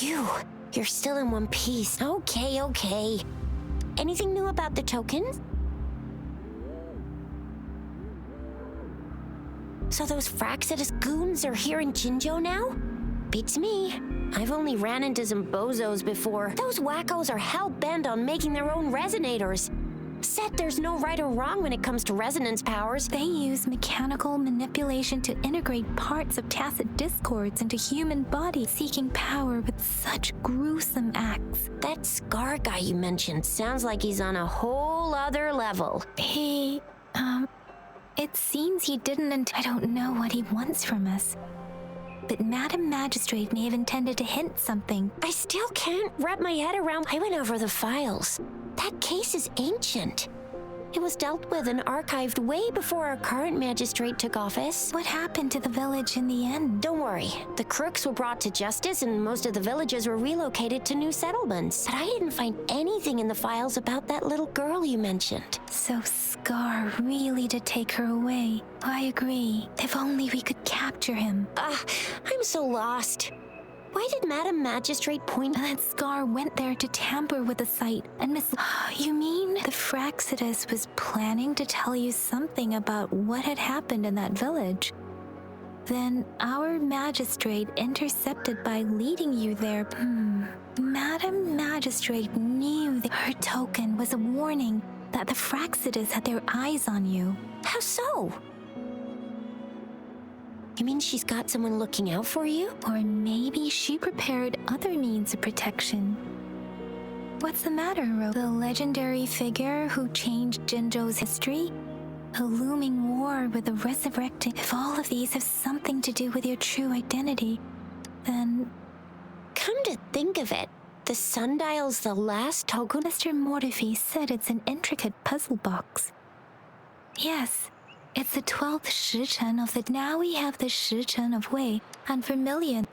Phew, you're still in one piece. Okay. Anything new about the tokens? So those Fraxidus goons are here in Jinzhou now? Beats me. I've only ran into some bozos before. Those wackos are hell-bent on making their own resonators. Said there's no right or wrong when it comes to resonance powers. They use mechanical manipulation to integrate parts of tacit discords into human bodies, seeking power with such gruesome acts. That Scar guy you mentioned sounds like he's on a whole other level. It seems he didn't, and I don't know what he wants from us. But Madam Magistrate may have intended to hint something. I still can't wrap my head around. I went over the files. That case is ancient. It was dealt with and archived way before our current magistrate took office. What happened to the village in the end? Don't worry. The crooks were brought to justice and most of the villagers were relocated to new settlements. But I didn't find anything in the files about that little girl you mentioned. So Scar really did take her away. I agree. If only we could capture him. I'm so lost. Why did Madam Magistrate point that Scar went there to tamper with the site and You mean the Fraxidus was planning to tell you something about what had happened in that village? Then our magistrate intercepted by leading you there. Madam Magistrate knew that her token was a warning that the Fraxidus had their eyes on you. How so? You mean she's got someone looking out for you? Or maybe she prepared other means of protection. What's the matter, Ro? The legendary figure who changed Jinzhou's history? A looming war with the resurrecting. If all of these have something to do with your true identity, then... Come to think of it, the sundial's the last token? Mr. Mortefi said it's an intricate puzzle box. Yes. It's the 12th Shichen of the... Now we have the Shichen of Wei and Vermilion.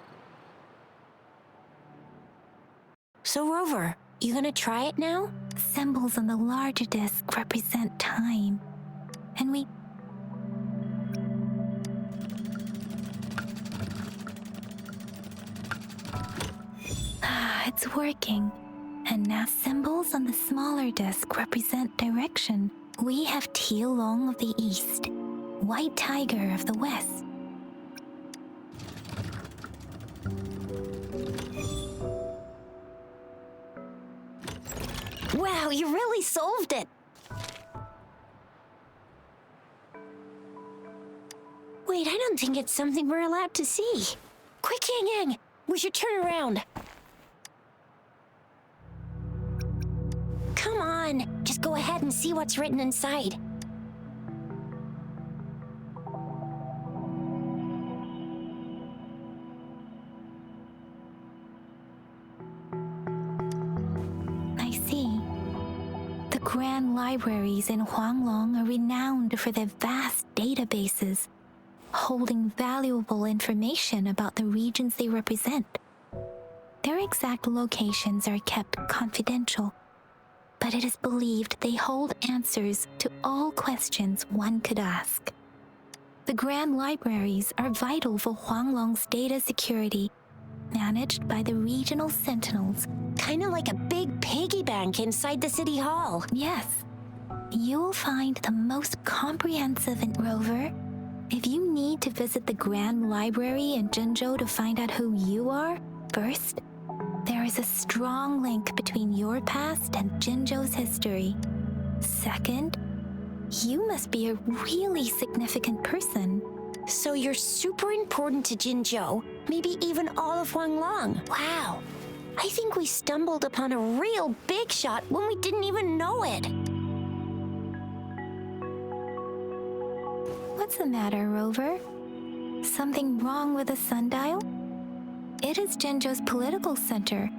So, Rover, you gonna try it now? Symbols on the larger disc represent time. And we... It's working. And now symbols on the smaller disc represent direction. We have Huanglong of the east, White Tiger of the west. Wow, you really solved it! Wait, I don't think it's something we're allowed to see. Quick, Yang, we should turn around. Come on, just go ahead and see what's written inside. I see. The grand libraries in Huanglong are renowned for their vast databases, holding valuable information about the regions they represent. Their exact locations are kept confidential, but it is believed they hold answers to all questions one could ask. The Grand Libraries are vital for Huanglong's data security, managed by the regional sentinels. Kinda like a big piggy bank inside the city hall. Yes. You will find the most comprehensive in Rover. If you need to visit the Grand Library in Jinzhou to find out who you are, first, there is a strong link between your past and Jinzhou's history. Second, you must be a really significant person. So you're super important to Jinzhou, maybe even all of Huanglong. Wow. I think we stumbled upon a real big shot when we didn't even know it. What's the matter, Rover? Something wrong with the sundial? It is Jinzhou's political center,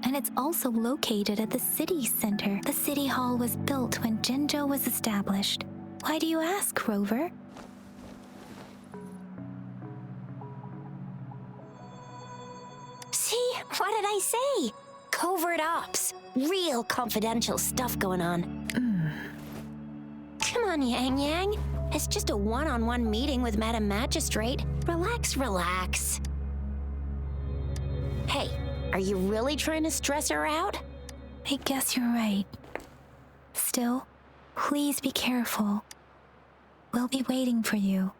and it's also located at the city center. The city hall was built when Jinzhou was established. Why do you ask, Rover? See? What did I say? Covert ops. Real confidential stuff going on. Come on, Yang. It's just a one-on-one meeting with Madam Magistrate. Relax. Hey, Are you really trying to stress her out? I guess you're right. Still, please be careful. We'll be waiting for you.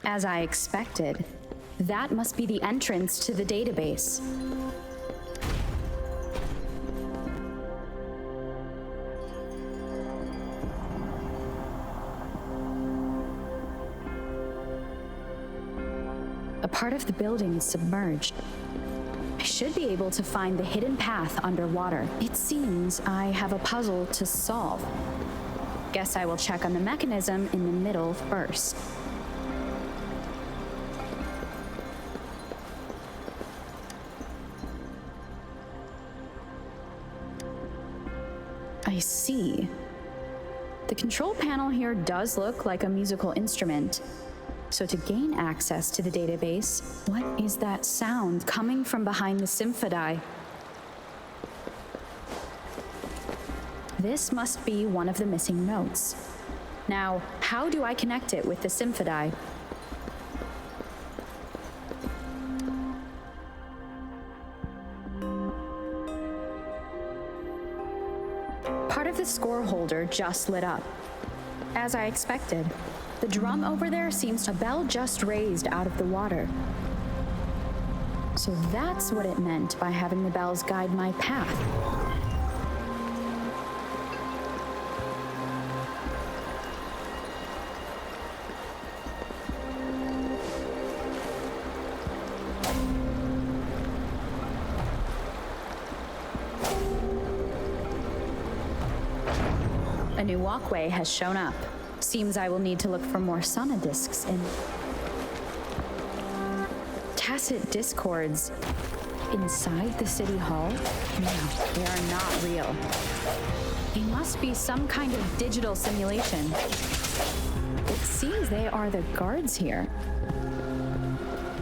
As I expected, that must be the entrance to the database. A part of the building is submerged. I should be able to find the hidden path underwater. It seems I have a puzzle to solve. Guess I will check on the mechanism in the middle first. I see. The control panel here does look like a musical instrument. So to gain access to the database, what is that sound coming from behind the symphody? This must be one of the missing notes. Now, how do I connect it with the symphody? Part of the score holder just lit up. As I expected, the drum over there seems a bell just raised out of the water. So that's what it meant by having the bells guide my path. A new walkway has shown up. Seems I will need to look for more sonodiscs in. tacit discords inside the city hall? No, they are not real. They must be some kind of digital simulation. It seems they are the guards here.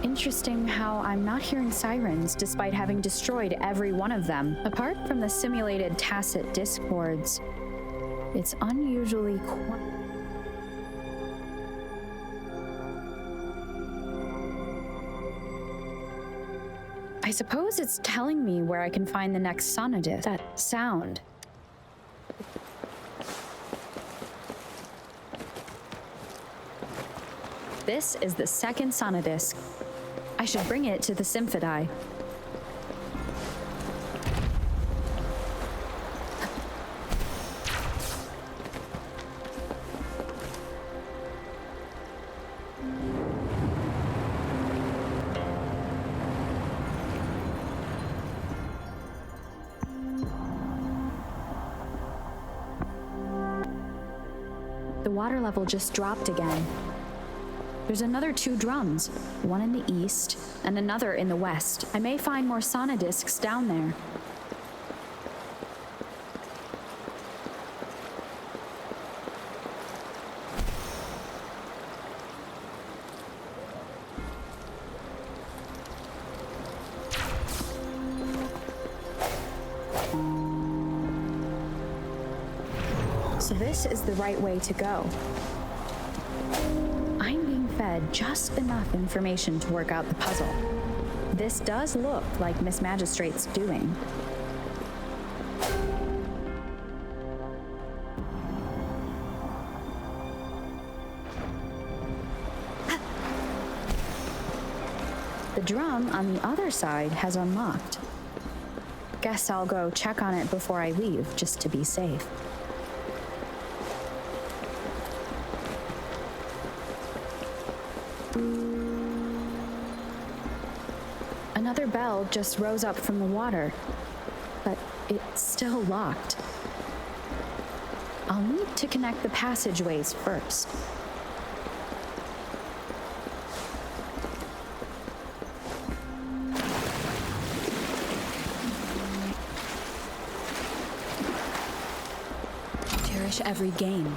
Interesting how I'm not hearing sirens despite having destroyed every one of them. Apart from the simulated tacit discords, it's unusually quiet. I suppose it's telling me where I can find the next sonodisc. That sound. This is the second sonodisc. I should bring it to the Symphodi. The water level just dropped again. There's another 2 drums, one in the east and another in the west. I may find more sonodiscs down there. So this is the right way to go. I'm being fed just enough information to work out the puzzle. This does look like Miss Magistrate's doing. The drum on the other side has unlocked. Guess I'll go check on it before I leave, just to be safe. Another bell just rose up from the water, but it's still locked. I'll need to connect the passageways first. Cherish every game.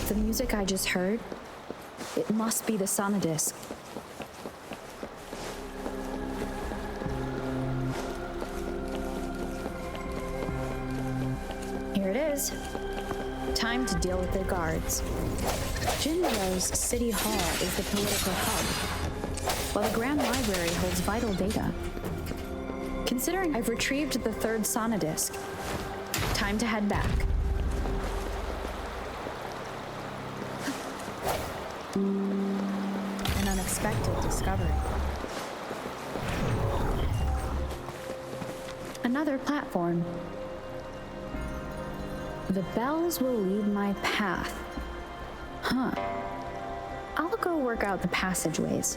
The music I just heard, it must be the sonodisc. Here it is. Time to deal with the guards. Jinzhou's City Hall is the political hub, while the Grand Library holds vital data. Considering I've retrieved the 3rd sonodisc, time to head back. An unexpected discovery. Another platform. The bells will lead my path. Huh. I'll go work out the passageways.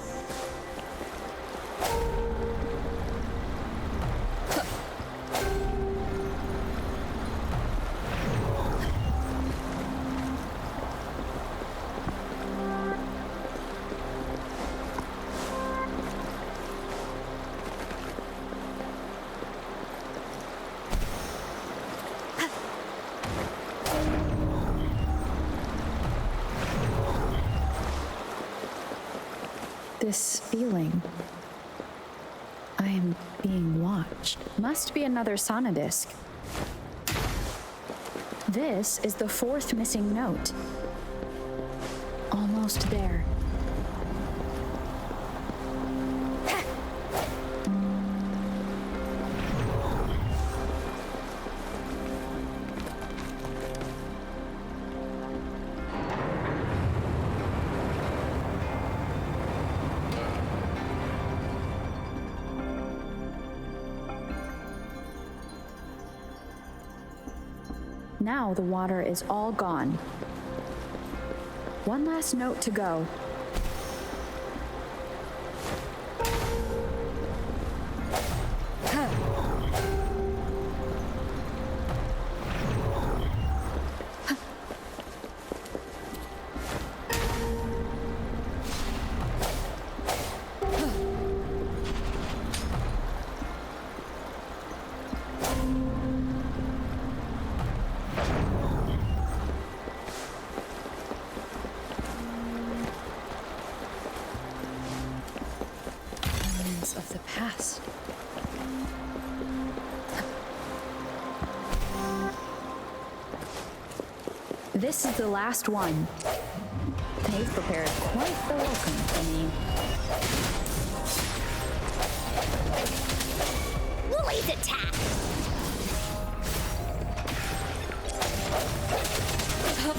This feeling. I am being watched. Must be another sonodisc. This is the 4th missing note. Almost there. Now the water is all gone. One last note to go. Of the past. This is the last one. They've prepared quite the welcome for me. Woolly's attack!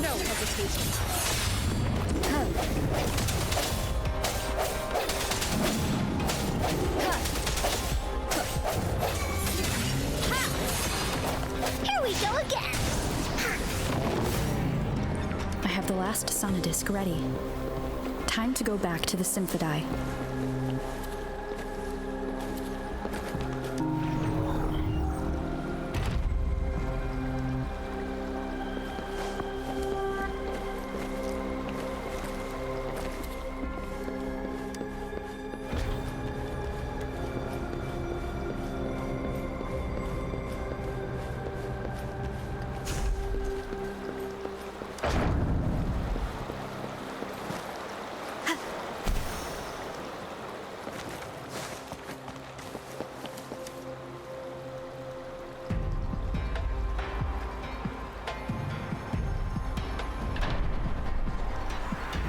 No hesitation. Here we go again! I have the last sonodisc ready. Time to go back to the Symphodi.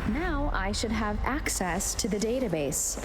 Now I should have access to the database.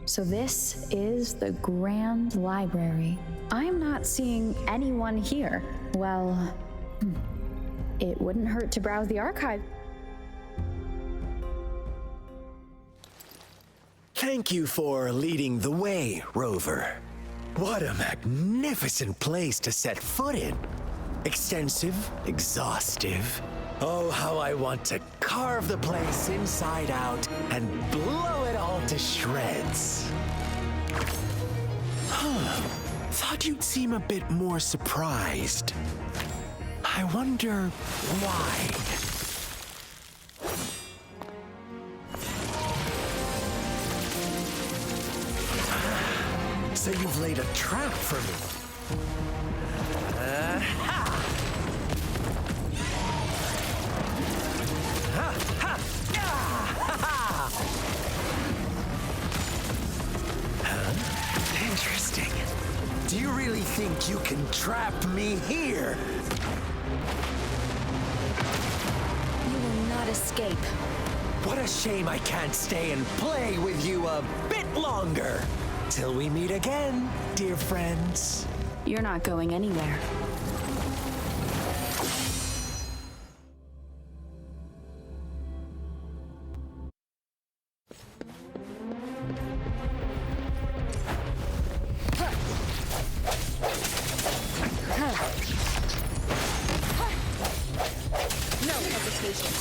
So this is the Grand Library. I'm not seeing anyone here. Well, it wouldn't hurt to browse the archive. Thank you for leading the way, Rover. What a magnificent place to set foot in. Extensive, exhaustive. Oh, how I want to carve the place inside out and blow it all to shreds. Thought you'd seem a bit more surprised. I wonder why. So you've laid a trap for me. Interesting. Do you really think you can trap me here? You will not escape. What a shame I can't stay and play with you a bit longer. Till we meet again, dear friends. You're not going anywhere. No hesitation.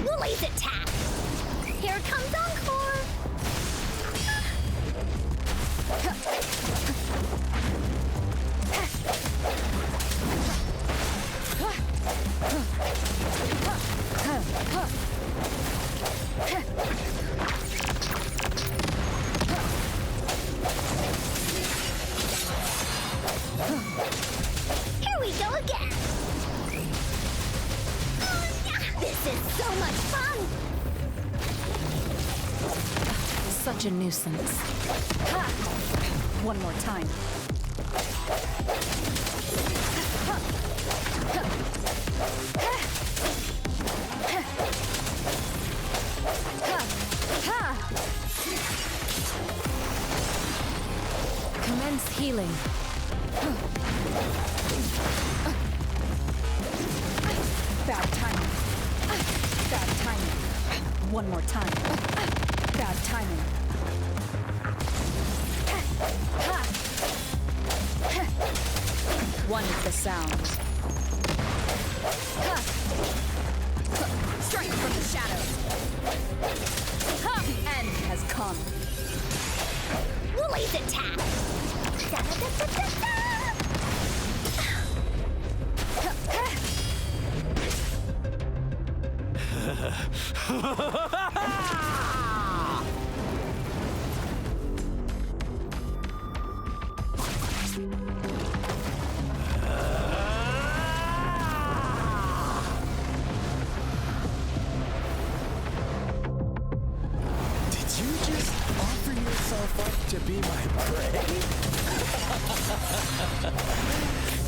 Woolly's attack! Here comes Encore! Here we go again! This is so much fun! Such a nuisance. One more time. Commence healing. Bad timing. Bad timing. One more time. Bad timing. One with the sound. Strike from the shadows. The end has come. Woolly's attack! Da-da-da-da-da-da! Did you just offer yourself up to be my prey?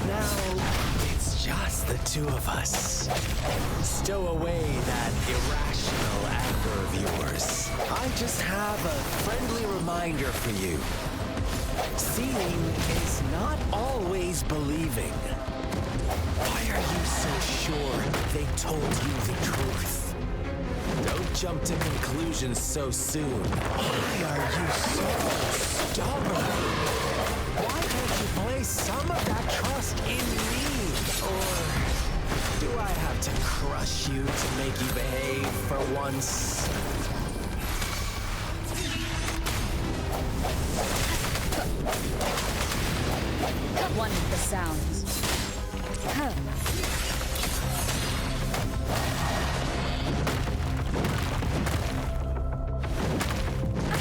Now, it's just the two of us. Stow away that irrational anger of yours. I just have a friendly reminder for you. Seeing is not always believing. Why are you so sure they told you the truth? Don't jump to conclusions so soon. Why are you so stubborn? Why don't you place some of that trust in me? Or do I have to crush you to make you behave for once? One with the sounds.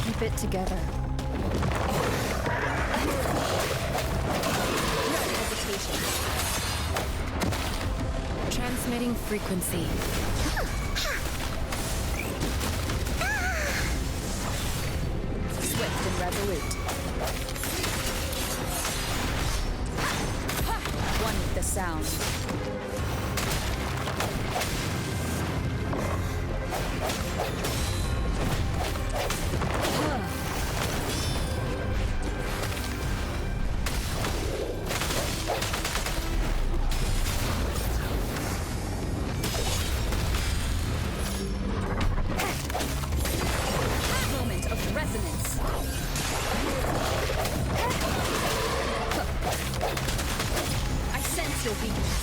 Keep it together. No hesitation. Transmitting frequency. Swift and resolute. One with the sound. Moment of resonance. I sense your weakness.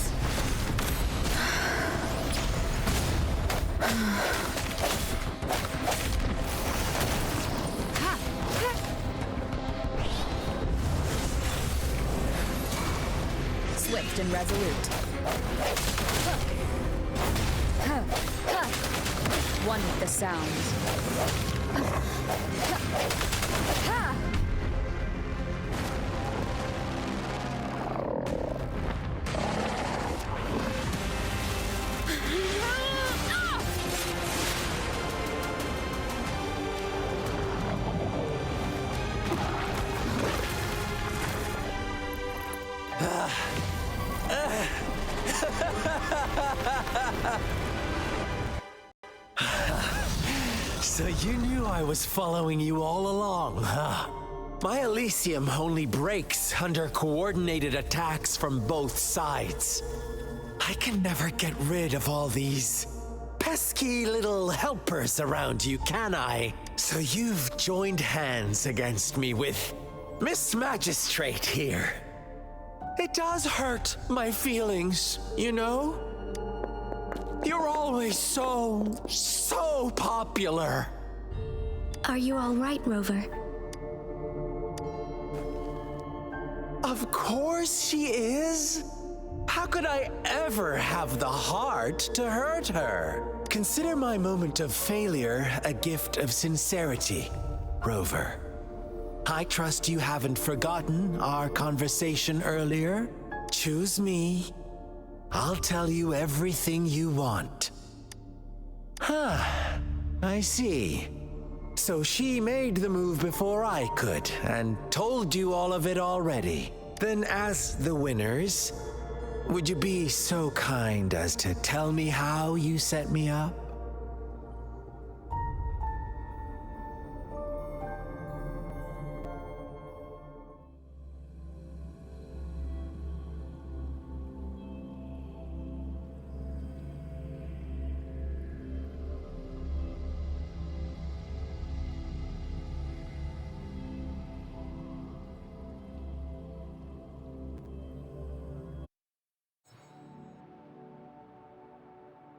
Swift and resolute. One with the sound. So you knew I was following you all along, huh? My Elysium only breaks under coordinated attacks from both sides. I can never get rid of all these pesky little helpers around you, can I? So you've joined hands against me with Miss Magistrate here. It does hurt my feelings, you know? You're always so popular. Are you all right, Rover? Of course she is. How could I ever have the heart to hurt her? Consider my moment of failure a gift of sincerity, Rover. I trust you haven't forgotten our conversation earlier. Choose me. I'll tell you everything you want. Huh, I see. So she made the move before I could, and told you all of it already. Then as the winners, would you be so kind as to tell me how you set me up?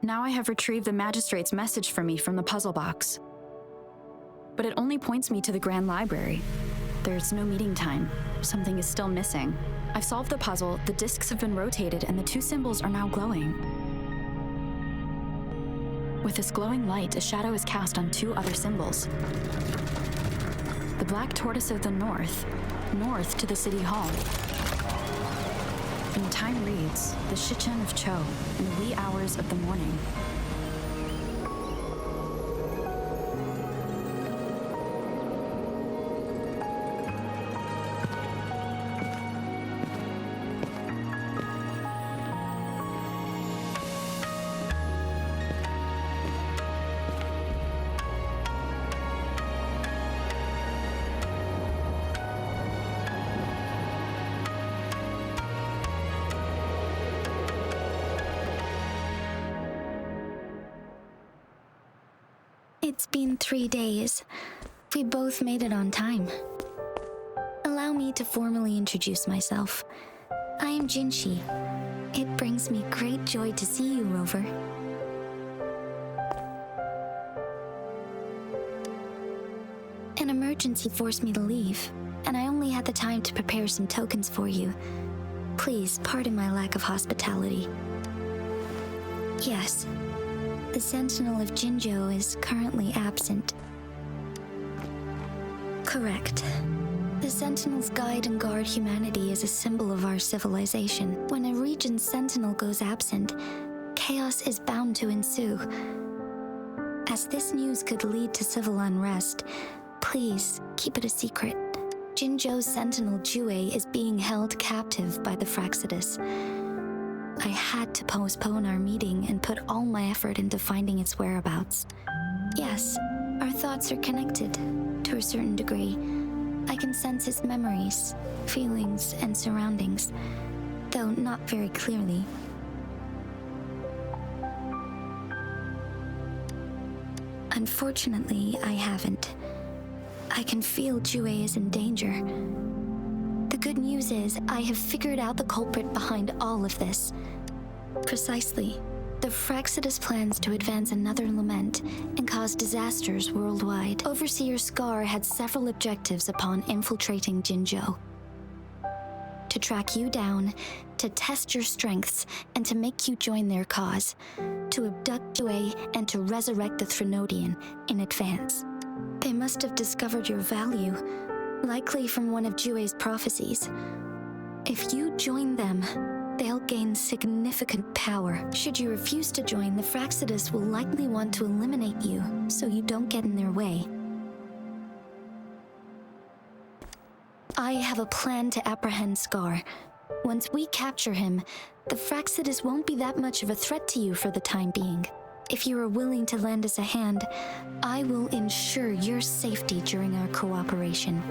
Now I have retrieved the magistrate's message for me from the puzzle box. But it only points me to the Grand Library. There's no meeting time. Something is still missing. I've solved the puzzle, the discs have been rotated, and the two symbols are now glowing. With this glowing light, a shadow is cast on two other symbols. The black tortoise of the north to the city hall. And the time reads, the Shichen of Cho, in the wee hours of the morning. It's been 3 days. We both made it on time. Allow me to formally introduce myself. I am Jinshi. It brings me great joy to see you, Rover. An emergency forced me to leave, and I only had the time to prepare some tokens for you. Please pardon my lack of hospitality. Yes. The Sentinel of Jinzhou is currently absent. Correct. The Sentinels guide and guard humanity as a symbol of our civilization. When a region's Sentinel goes absent, chaos is bound to ensue. As this news could lead to civil unrest, please keep it a secret. Jinzhou's Sentinel Jue is being held captive by the Fraxidus. I had to postpone our meeting and put all my effort into finding its whereabouts. Yes, our thoughts are connected, to a certain degree. I can sense its memories, feelings, and surroundings, though not very clearly. Unfortunately, I haven't. I can feel Jue is in danger. The good news is, I have figured out the culprit behind all of this. Precisely. The Fraxidus plans to advance another lament and cause disasters worldwide. Overseer Scar had several objectives upon infiltrating Jinzhou. To track you down, to test your strengths, and to make you join their cause. To abduct Jue and to resurrect the Threnodian in advance. They must have discovered your value, likely from one of Jue's prophecies. If you join them, they'll gain significant power. Should you refuse to join, the Fraxidus will likely want to eliminate you, so you don't get in their way. I have a plan to apprehend Scar. Once we capture him, the Fraxidus won't be that much of a threat to you for the time being. If you are willing to lend us a hand, I will ensure your safety during our cooperation.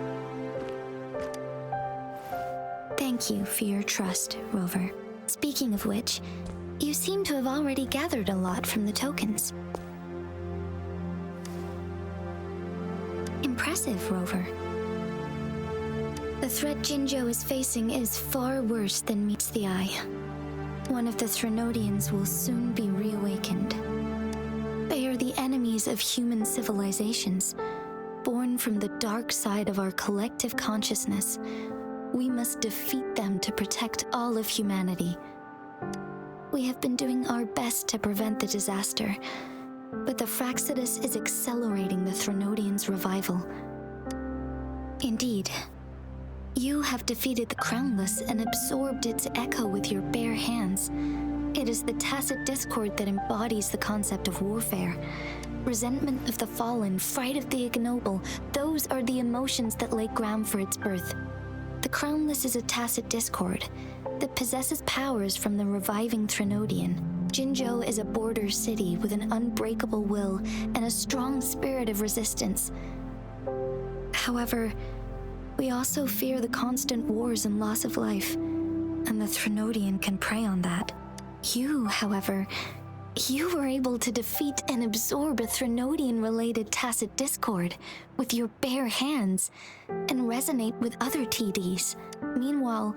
Thank you for your trust, Rover. Speaking of which, you seem to have already gathered a lot from the tokens. Impressive, Rover. The threat Jinzhou is facing is far worse than meets the eye. One of the Threnodians will soon be reawakened. They are the enemies of human civilizations, born from the dark side of our collective consciousness. We must defeat them to protect all of humanity. We have been doing our best to prevent the disaster, but the Fraxidus is accelerating the Threnodian's revival. Indeed, you have defeated the Crownless and absorbed its echo with your bare hands. It is the tacit discord that embodies the concept of warfare. Resentment of the fallen, fright of the ignoble, those are the emotions that lay ground for its birth. The Crownless is a tacit discord that possesses powers from the reviving Threnodian. Jinzhou is a border city with an unbreakable will and a strong spirit of resistance. However, we also fear the constant wars and loss of life, and the Threnodian can prey on that. You, however, you were able to defeat and absorb a Threnodian-related tacit discord with your bare hands and resonate with other TDs. Meanwhile,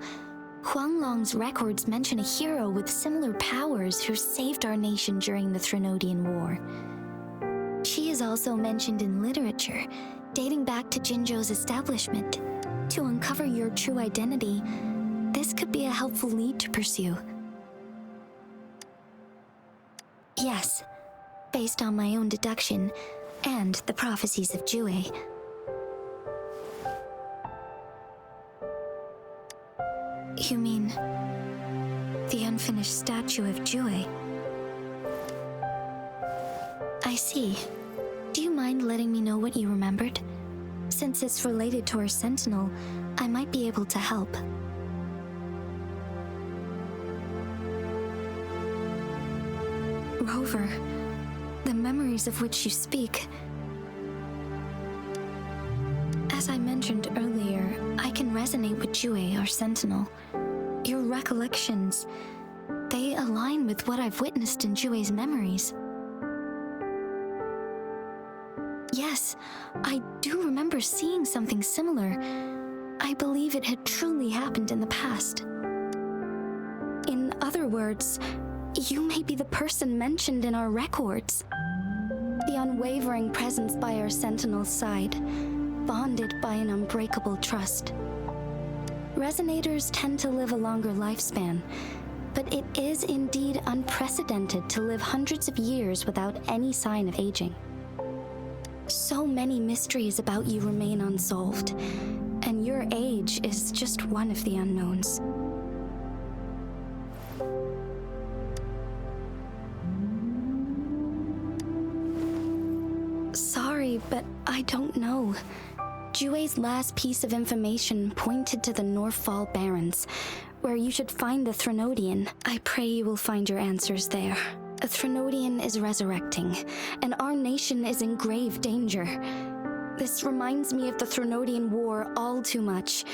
Huanglong's records mention a hero with similar powers who saved our nation during the Threnodian War. She is also mentioned in literature, dating back to Jinzhou's establishment. To uncover your true identity, this could be a helpful lead to pursue. Yes, based on my own deduction and the prophecies of Jue. You mean the unfinished statue of Jue? I see. Do you mind letting me know what you remembered? Since it's related to our sentinel, I might be able to help. Rover, the memories of which you speak. As I mentioned earlier, I can resonate with Jue, our sentinel. Your recollections, they align with what I've witnessed in Jue's memories. Yes, I do remember seeing something similar. I believe it had truly happened in the past. In other words, you may be the person mentioned in our records. The unwavering presence by our sentinel's side, bonded by an unbreakable trust. Resonators tend to live a longer lifespan, but it is indeed unprecedented to live hundreds of years without any sign of aging. So many mysteries about you remain unsolved, and your age is just one of the unknowns. Sorry, but I don't know. Jue's last piece of information pointed to the Northfall Barrens, where you should find the Threnodian. I pray you will find your answers there. A Threnodian is resurrecting, and our nation is in grave danger. This reminds me of the Threnodian War all too much.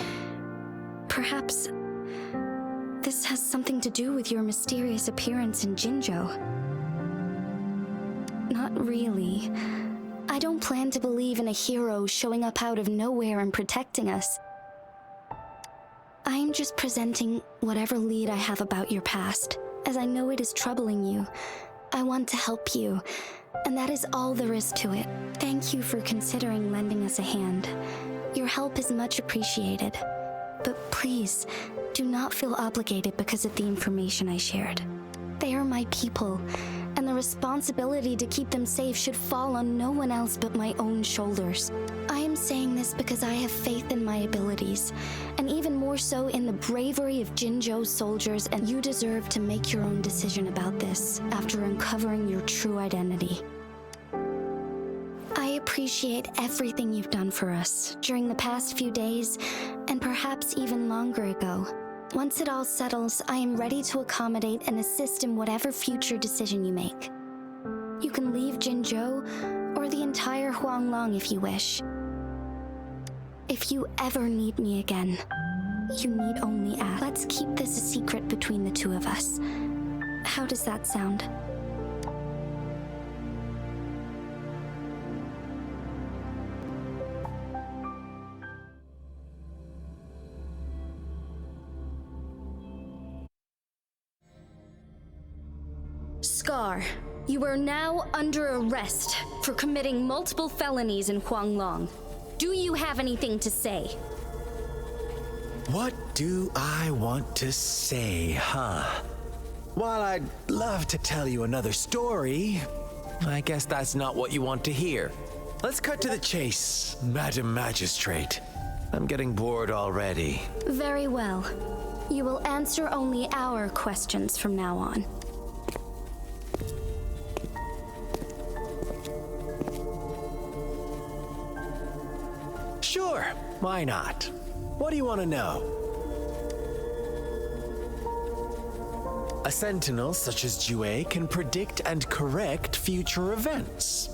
Perhaps this has something to do with your mysterious appearance in Jinzhou. Not really. I don't plan to believe in a hero showing up out of nowhere and protecting us. I am just presenting whatever lead I have about your past. As I know it is troubling you, I want to help you, and that is all there is to it. Thank you for considering lending us a hand. Your help is much appreciated. But please, do not feel obligated because of the information I shared. They are my people, and the responsibility to keep them safe should fall on no one else but my own shoulders. I am saying this because I have faith in my abilities, and even more so in the bravery of Jinzhou's soldiers, and you deserve to make your own decision about this after uncovering your true identity. I appreciate everything you've done for us during the past few days, and perhaps even longer ago. Once it all settles, I am ready to accommodate and assist in whatever future decision you make. You can leave Jinzhou or the entire Huanglong if you wish. If you ever need me again, you need only ask. Let's keep this a secret between the two of us. How does that sound? Scar, you are now under arrest for committing multiple felonies in Huanglong. Do you have anything to say? What do I want to say, huh? While I'd love to tell you another story, I guess that's not what you want to hear. Let's cut to the chase, Madam Magistrate. I'm getting bored already. Very well. You will answer only our questions from now on. why not? What do you want to know? A sentinel such as Jue can predict and correct future events.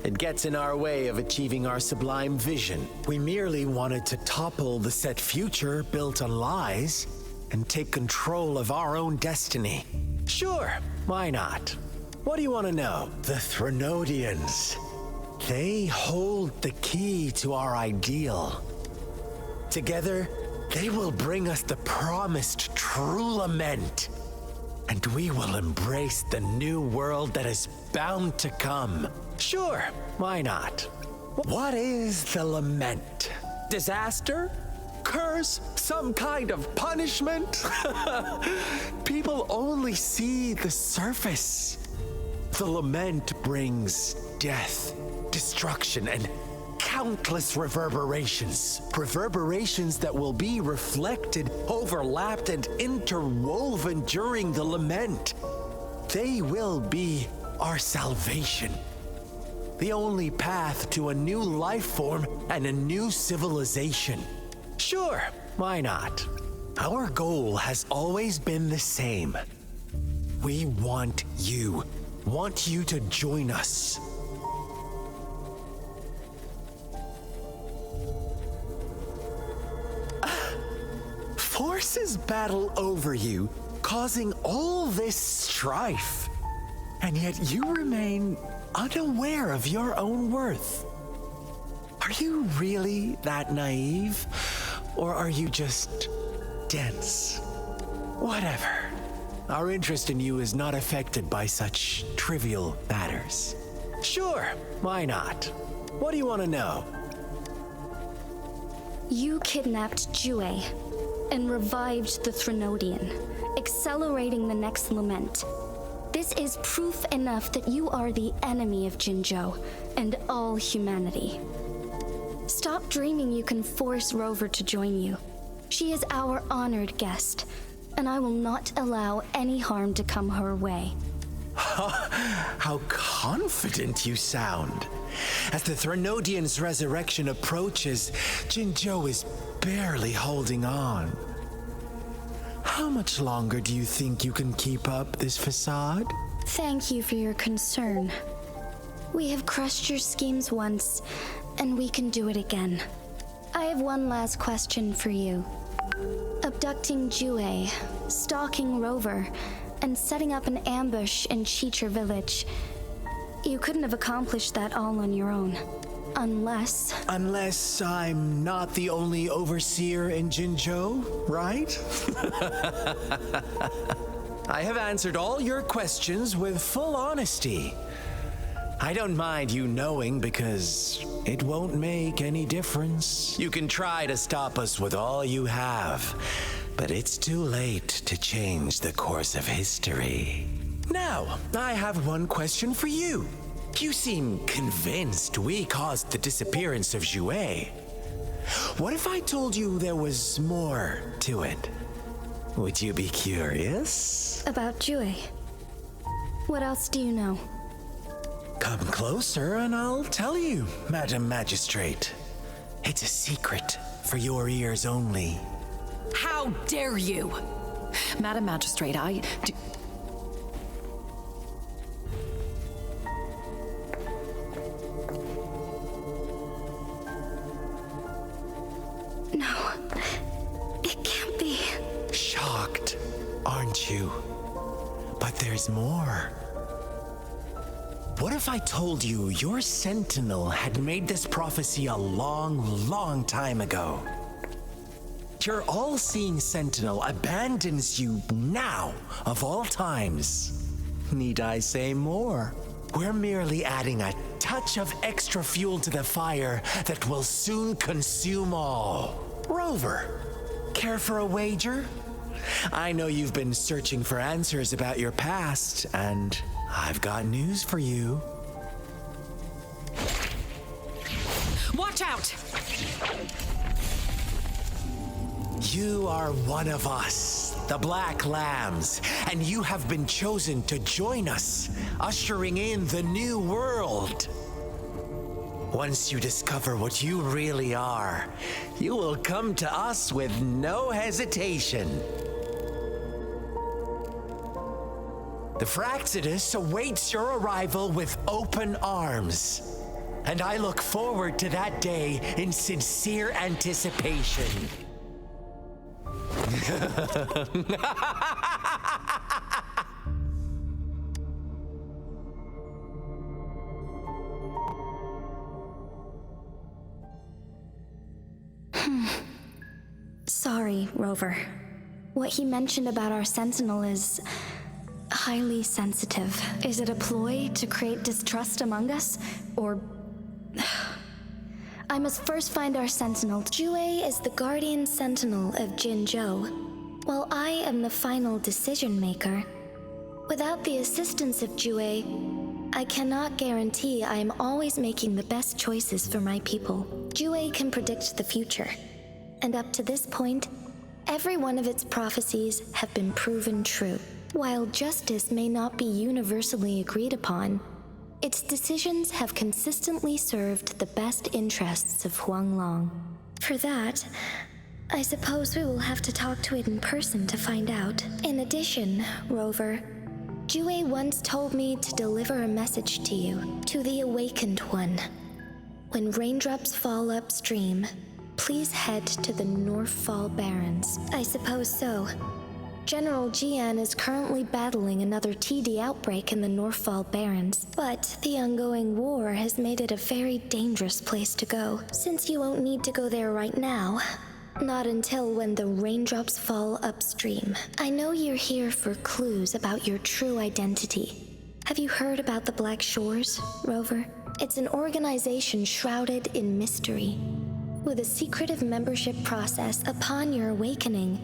It gets in our way of achieving our sublime vision. We merely wanted to topple the set future built on lies and take control of our own destiny. Sure, why not? What do you want to know? The Threnodians. They hold the key to our ideal. Together, they will bring us the promised true lament. And we will embrace the new world that is bound to come. Sure, why not? What is the lament? Disaster? Curse? Some kind of punishment? People only see the surface. The lament brings death, destruction, and countless reverberations. Reverberations that will be reflected, overlapped, and interwoven during the lament. They will be our salvation. The only path to a new life form and a new civilization. Sure, why not? Our goal has always been the same. We want you to join us. Forces battle over you, causing all this strife. And yet you remain unaware of your own worth. Are you really that naive? Or are you just dense? Whatever. Our interest in you is not affected by such trivial matters. Sure, why not? What do you want to know? You kidnapped Jue and revived the Threnodian, accelerating the next lament. This is proof enough that you are the enemy of Jinzhou and all humanity. Stop dreaming you can force Rover to join you. She is our honored guest, and I will not allow any harm to come her way. How confident you sound. As the Threnodian's resurrection approaches, Jinzhou is barely holding on. How much longer do you think you can keep up this facade? Thank you for your concern. We have crushed your schemes once, and we can do it again. I have one last question for you. Abducting Jue, stalking Rover, and setting up an ambush in Cheecher village. You couldn't have accomplished that all on your own. Unless I'm not the only overseer in Jinzhou, right? I have answered all your questions with full honesty. I don't mind you knowing because it won't make any difference. You can try to stop us with all you have, but it's too late to change the course of history. Now, I have one question for you. You seem convinced we caused the disappearance of Jue. What if I told you there was more to it? Would you be curious? about Jue. What else do you know? Come closer and I'll tell you, Madam Magistrate. It's a secret for your ears only. How dare you! Madam Magistrate, No, it can't be. Shocked, aren't you? But there's more. What if I told you your sentinel had made this prophecy a long, long time ago? Your all-seeing sentinel abandons you now, of all times. Need I say more? We're merely adding a touch of extra fuel to the fire that will soon consume all. Rover, care for a wager? I know you've been searching for answers about your past, and I've got news for you. watch out! You are one of us, the Black Lambs, and you have been chosen to join us, ushering in the new world. Once you discover what you really are, you will come to us with no hesitation. The Fraxidus awaits your arrival with open arms, and I look forward to that day in sincere anticipation. Sorry, Rover. What he mentioned about our sentinel is highly sensitive. Is it a ploy to create distrust among us? Or... I must first find our sentinel. Jue is the guardian sentinel of Jinzhou, while I am the final decision maker. Without the assistance of Jue, I cannot guarantee I am always making the best choices for my people. Jue can predict the future, and up to this point, every one of its prophecies have been proven true. While justice may not be universally agreed upon, its decisions have consistently served the best interests of Huanglong. For that, I suppose we will have to talk to it in person to find out. In addition, Rover, Jue once told me to deliver a message to you, to the Awakened One. When raindrops fall upstream, please head to the Northfall Barrens. I suppose so. General Jian is currently battling another TD outbreak in the Northfall Barrens, but the ongoing war has made it a very dangerous place to go. Since you won't need to go there right now, not until when the raindrops fall upstream. I know you're here for clues about your true identity. Have you heard about the Black Shores, Rover? It's an organization shrouded in mystery. With a secretive membership process upon your awakening,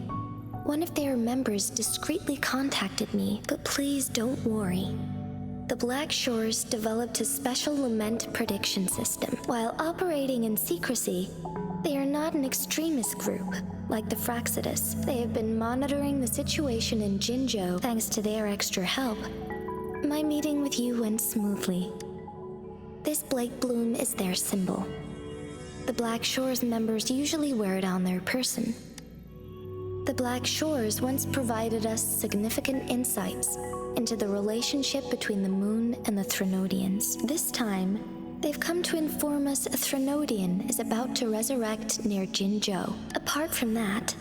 one of their members discreetly contacted me, but please don't worry. The Black Shores developed a special lament prediction system. While operating in secrecy, they are not an extremist group, like the Fraxidus. They have been monitoring the situation in Jinzhou thanks to their extra help. My meeting with you went smoothly. This Blake Bloom is their symbol. The Black Shores members usually wear it on their person. The Black Shores once provided us significant insights into the relationship between the moon and the Threnodians. This time, they've come to inform us a Threnodian is about to resurrect near Jinzhou. Apart from that,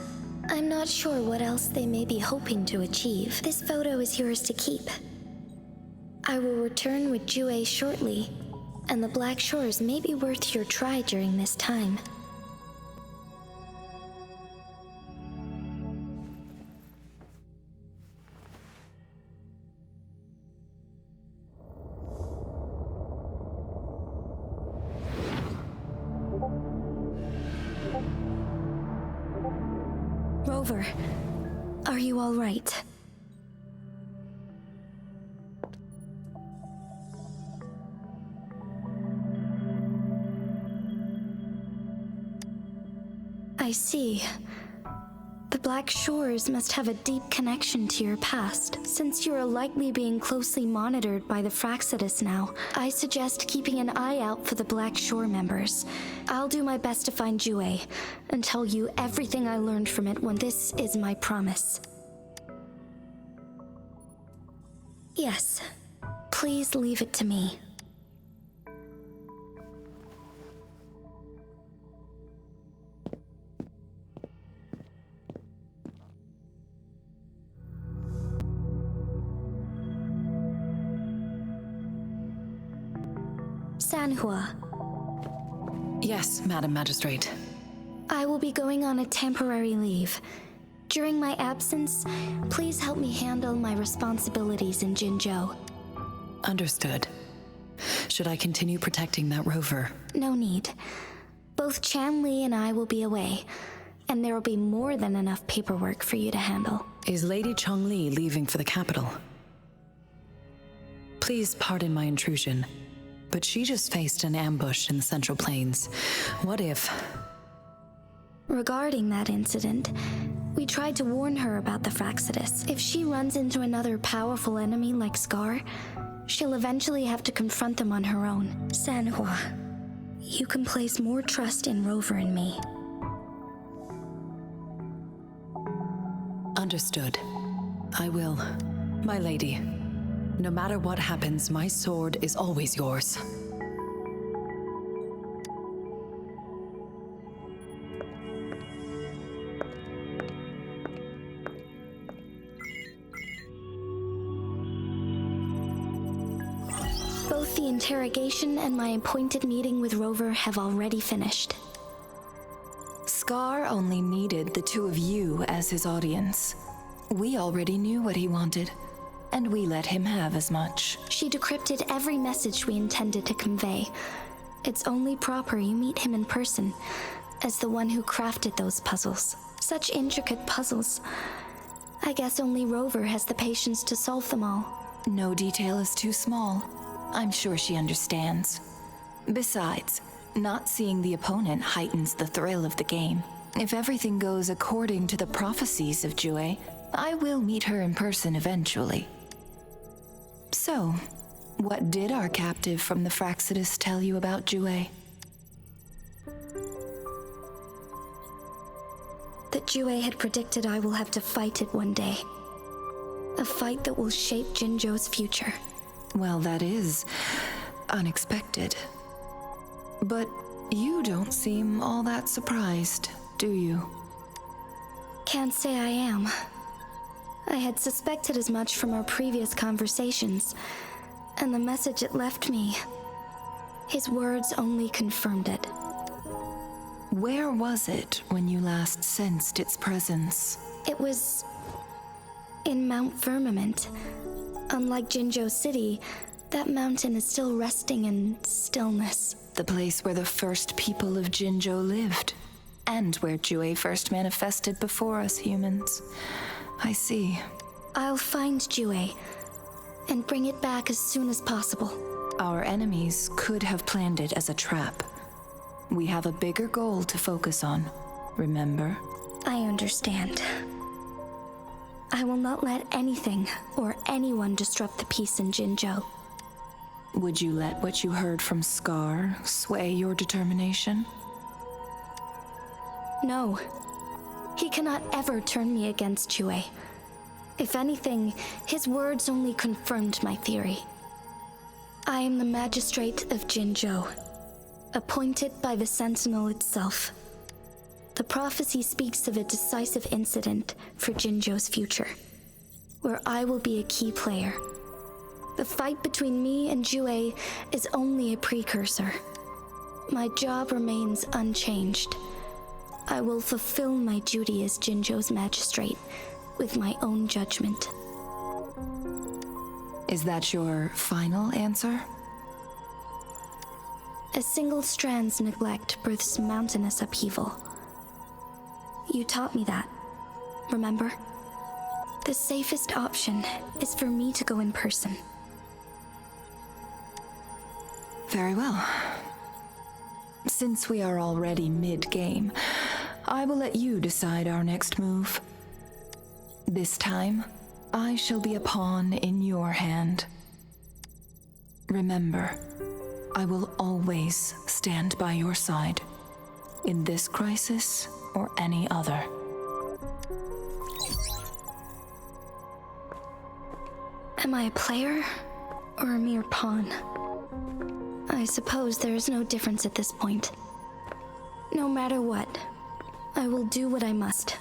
I'm not sure what else they may be hoping to achieve. This photo is yours to keep. I will return with Jue shortly, and the Black Shores may be worth your try during this time. Rover, are you all right? I see. The Black Shores must have a deep connection to your past. Since you are likely being closely monitored by the Fraxidus now, I suggest keeping an eye out for the Black Shore members. I'll do my best to find Jue and tell you everything I learned from it when this is my promise. Yes, please leave it to me. Sanhua. Yes, Madam Magistrate. I will be going on a temporary leave. During my absence, please help me handle my responsibilities in Jinzhou. Understood. Should I continue protecting that rover? No need. Both Chan Li and I will be away, and there will be more than enough paperwork for you to handle. Is Lady Chongli leaving for the capital? Please pardon my intrusion, but she just faced an ambush in the Central Plains. What if... Regarding that incident, we tried to warn her about the Fraxidus. If she runs into another powerful enemy like Scar, she'll eventually have to confront them on her own. Sanhua, you can place more trust in Rover and me. Understood. I will. My lady, no matter what happens, my sword is always yours. Both the interrogation and my appointed meeting with Rover have already finished. Scar only needed the two of you as his audience. We already knew what he wanted, and we let him have as much. She decrypted every message we intended to convey. It's only proper you meet him in person, as the one who crafted those puzzles. Such intricate puzzles. I guess only Rover has the patience to solve them all. No detail is too small. I'm sure she understands. Besides, not seeing the opponent heightens the thrill of the game. If everything goes according to the prophecies of Jue, I will meet her in person eventually. So, what did our captive from the Fraxidus tell you about Jue? That Jue had predicted I will have to fight it one day. A fight that will shape Jinzhou's future. Well, that is unexpected. But you don't seem all that surprised, do you? Can't say I am. I had suspected as much from our previous conversations, and the message it left me, his words only confirmed it. Where was it when you last sensed its presence? It was in Mount Firmament. Unlike Jinzhou City, that mountain is still resting in stillness. The place where the first people of Jinzhou lived, and where Jue first manifested before us humans. I see. I'll find Jue and bring it back as soon as possible. Our enemies could have planned it as a trap. We have a bigger goal to focus on, remember? I understand. I will not let anything or anyone disrupt the peace in Jinzhou. Would you let what you heard from Scar sway your determination? No. He cannot ever turn me against Jue. If anything, his words only confirmed my theory. I am the magistrate of Jinzhou, appointed by the Sentinel itself. The prophecy speaks of a decisive incident for Jinzhou's future, where I will be a key player. The fight between me and Jue is only a precursor. My job remains unchanged. I will fulfill my duty as Jinzhou's magistrate with my own judgment. Is that your final answer? A single strand's neglect births mountainous upheaval. You taught me that, remember? The safest option is for me to go in person. Very well. Since we are already mid-game, I will let you decide our next move. This time, I shall be a pawn in your hand. Remember, I will always stand by your side, in this crisis or any other. Am I a player or a mere pawn? I suppose there is no difference at this point. No matter what, I will do what I must.